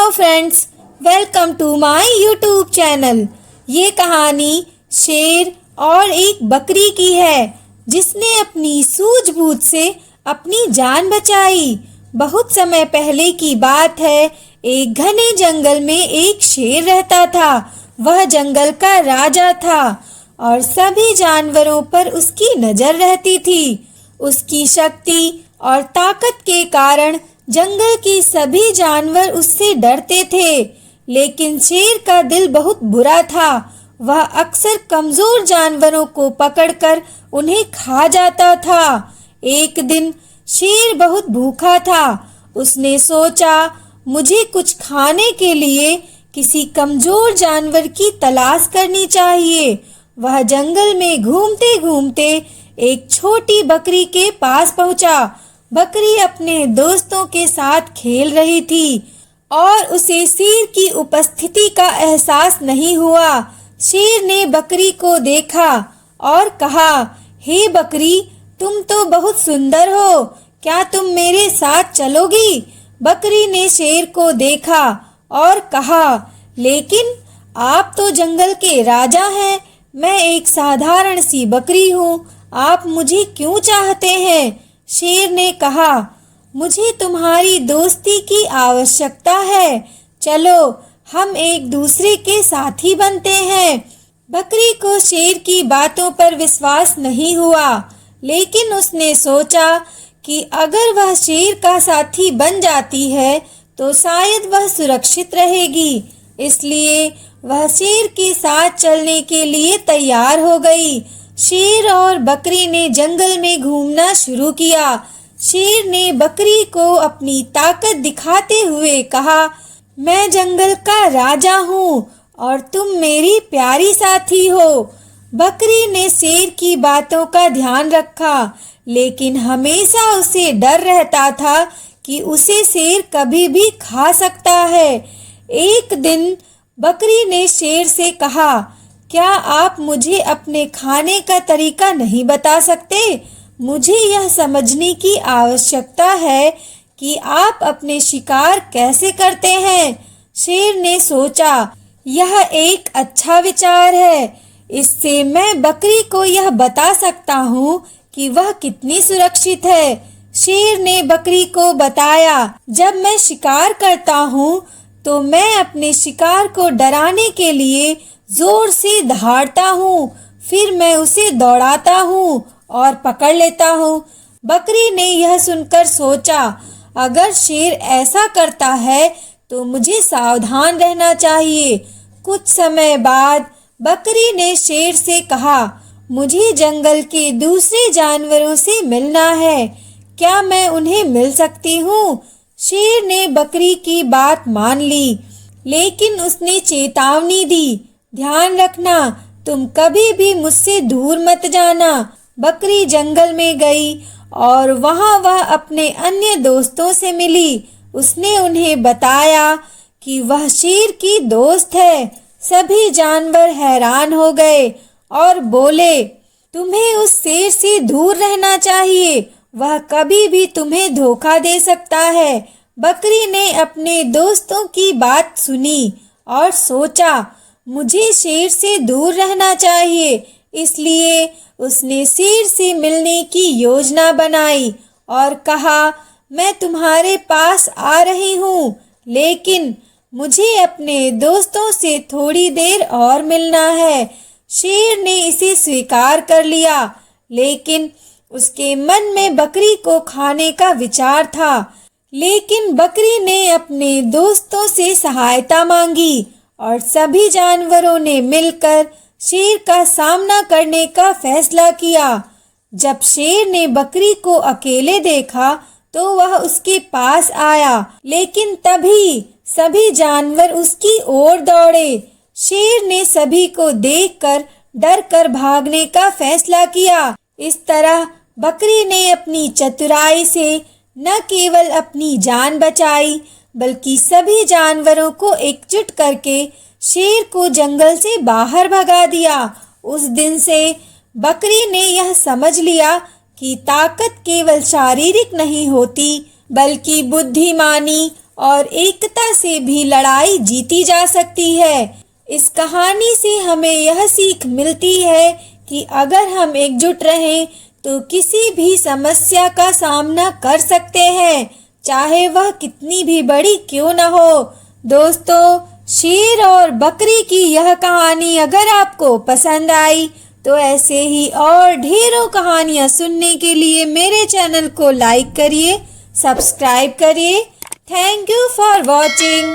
Hello friends, welcome to my YouTube channel. ये कहानी शेर और एक बकरी की है जिसने अपनी सूझबूझ से अपनी जान बचाई। बहुत समय पहले की बात है। एक घने जंगल में एक शेर रहता था। वह जंगल का राजा था और सभी जानवरों पर उसकी नजर रहती थी। उसकी शक्ति और ताकत के कारण जंगल के सभी जानवर उससे डरते थे। लेकिन शेर का दिल बहुत बुरा था। वह अक्सर कमजोर जानवरों को पकड़कर उन्हें खा जाता था। एक दिन शेर बहुत भूखा था। उसने सोचा, मुझे कुछ खाने के लिए किसी कमजोर जानवर की तलाश करनी चाहिए। वह जंगल में घूमते घूमते एक छोटी बकरी के पास पहुंचा। बकरी अपने दोस्तों के साथ खेल रही थी और उसे शेर की उपस्थिति का एहसास नहीं हुआ। शेर ने बकरी को देखा और कहा, हे बकरी, तुम तो बहुत सुंदर हो, क्या तुम मेरे साथ चलोगी? बकरी ने शेर को देखा और कहा, लेकिन आप तो जंगल के राजा हैं, मैं एक साधारण सी बकरी हूँ, आप मुझे क्यों चाहते हैं? शेर ने कहा, मुझे तुम्हारी दोस्ती की आवश्यकता है, चलो हम एक दूसरे के साथी बनते हैं। बकरी को शेर की बातों पर विश्वास नहीं हुआ, लेकिन उसने सोचा कि अगर वह शेर का साथी बन जाती है तो शायद वह सुरक्षित रहेगी। इसलिए वह शेर के साथ चलने के लिए तैयार हो गई। शेर और बकरी ने जंगल में घूमना शुरू किया। शेर ने बकरी को अपनी ताकत दिखाते हुए कहा, मैं जंगल का राजा हूँ और तुम मेरी प्यारी साथी हो। बकरी ने शेर की बातों का ध्यान रखा, लेकिन हमेशा उसे डर रहता था कि उसे शेर कभी भी खा सकता है। एक दिन बकरी ने शेर से कहा, क्या आप मुझे अपने खाने का तरीका नहीं बता सकते? मुझे यह समझने की आवश्यकता है कि आप अपने शिकार कैसे करते हैं। शेर ने सोचा, यह एक अच्छा विचार है। इससे मैं बकरी को यह बता सकता हूँ कि वह कितनी सुरक्षित है। शेर ने बकरी को बताया, जब मैं शिकार करता हूँ तो मैं अपने शिकार को डराने के लिए जोर से दहाड़ता हूँ, फिर मैं उसे दौड़ाता हूँ और पकड़ लेता हूँ। बकरी ने यह सुनकर सोचा, अगर शेर ऐसा करता है तो मुझे सावधान रहना चाहिए। कुछ समय बाद बकरी ने शेर से कहा, मुझे जंगल के दूसरे जानवरों से मिलना है, क्या मैं उन्हें मिल सकती हूँ? शेर ने बकरी की बात मान ली, लेकिन उसने चेतावनी दी, ध्यान रखना, तुम कभी भी मुझसे दूर मत जाना। बकरी जंगल में गई और वहां वह अपने अन्य दोस्तों से मिली। उसने उन्हें बताया कि वह शेर की दोस्त है। सभी जानवर हैरान हो गए और बोले, तुम्हें उस शेर से दूर रहना चाहिए, वह कभी भी तुम्हें धोखा दे सकता है। बकरी ने अपने दोस्तों की बात सुनी और सोचा, मुझे शेर से दूर रहना चाहिए। इसलिए उसने शेर से मिलने की योजना बनाई और कहा, मैं तुम्हारे पास आ रही हूँ, लेकिन मुझे अपने दोस्तों से थोड़ी देर और मिलना है। शेर ने इसे स्वीकार कर लिया, लेकिन उसके मन में बकरी को खाने का विचार था। लेकिन बकरी ने अपने दोस्तों से सहायता मांगी और सभी जानवरों ने मिलकर शेर का सामना करने का फैसला किया। जब शेर ने बकरी को अकेले देखा तो वह उसके पास आया, लेकिन तभी सभी जानवर उसकी ओर दौड़े। शेर ने सभी को देखकर डर कर भागने का फैसला किया। इस तरह बकरी ने अपनी चतुराई से न केवल अपनी जान बचाई, बल्कि सभी जानवरों को एकजुट करके शेर को जंगल से बाहर भगा दिया। उस दिन से बकरी ने यह समझ लिया कि ताकत केवल शारीरिक नहीं होती, बल्कि बुद्धिमानी और एकता से भी लड़ाई जीती जा सकती है। इस कहानी से हमें यह सीख मिलती है कि अगर हम एकजुट रहें तो किसी भी समस्या का सामना कर सकते हैं, चाहे वह कितनी भी बड़ी क्यों न हो। दोस्तों, शेर और बकरी की यह कहानी अगर आपको पसंद आई तो ऐसे ही और ढेरों कहानियाँ सुनने के लिए मेरे चैनल को लाइक करिए, सब्सक्राइब करिए। Thank you for watching.